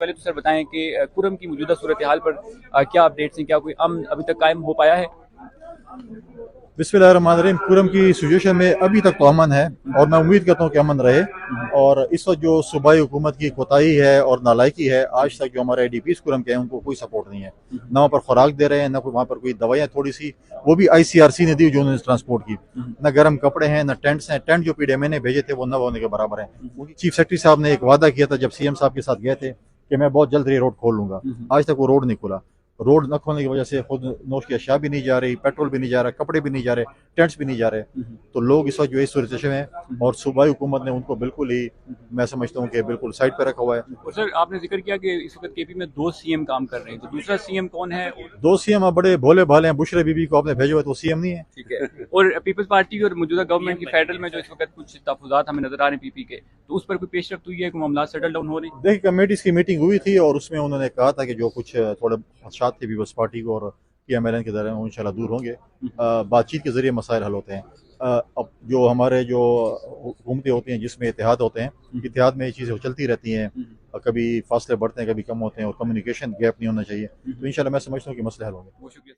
पहले तो सर बताएं कि कुरम की मौजूदा सूरत हाल पर क्या अपडेट्स हैं, क्या कोई अमन अभी तक कायम हो पाया है? बिस्मिल्लाहिर्रहमानिर्रहीम। पूरम की सिचुएशन में अभी तक तो अमन है और मैं उम्मीद करता हूँ कि अमन रहे। और इस वक्त जो सूबाई हुकूमत की कोताही है और नालायकी है, आज तक जो हमारे IDPs कुरम के हैं उनको कोई सपोर्ट नहीं है। ना वहाँ पर खुराक दे रहे हैं, ना कोई वहाँ पर कोई दवाइयाँ थोड़ी सी, वो भी ICRC ने दी जो उन्होंने ट्रांसपोर्ट की। ना गर्म कपड़े हैं, ना टेंट्स हैं। टेंट जो PDMA ने भेजे थे वो न होने के बराबर है। चीफ सेक्रेटरी साहब ने एक वादा किया था जब CM साहब के साथ गए थे कि मैं बहुत जल्द ये रोड खोल लूंगा। आज तक वो रोड नहीं खुला। रोड न खोलने की वजह से खुद नोश की अशिया भी नहीं जा रही, पेट्रोल भी नहीं जा रहा, कपड़े भी नहीं जा रहे, टेंट्स भी नहीं जा रहे। तो लोग इस वक्त जो इस सूरत में है और सूबाई हुकूमत ने उनको बिल्कुल ही, मैं समझता हूँ कि बिल्कुल साइड पर रखा हुआ है। और सर आपने जिक्र किया कि इस वक्त केपी में 2 CM काम कर रहे हैं, तो दूसरा CM कौन है? दो CM अब बड़े भोले भाले हैं। बुशरे बीबी को आपने भेजा हुआ तो CM नहीं है। ठीक है। और पीपल्स पार्टी और मौजूदा गवर्नमेंट की फेडरल में जो इस वक्त कुछ तहफुजात हमें नजर आ रहे हैं पीपी के, तो उस पर कोई पेशरफ्त हुई है, कोई मामला सेटल डाउन हो रही? देखिए, कमेटीज की मीटिंग हुई थी और उसमें उन्होंने कहा था कि जो कुछ थोड़े खदशात थे पीपल्स पार्टी को और PMLN के दौरान वो इंशाल्लाह दूर होंगे। बातचीत के जरिए मसाइल हल होते हैं। अब जो हमारे जो हुकूमतें होती हैं जिसमें इतिहाद होते हैं, इतिहाद में ये चीज़ें चलती रहती हैं। कभी फासले बढ़ते हैं, कभी कम होते हैं और कम्युनिकेशन गैप नहीं होना चाहिए। तो इंशाल्लाह मैं समझता हूँ कि मसले हल होंगे। बहुत शुक्रिया।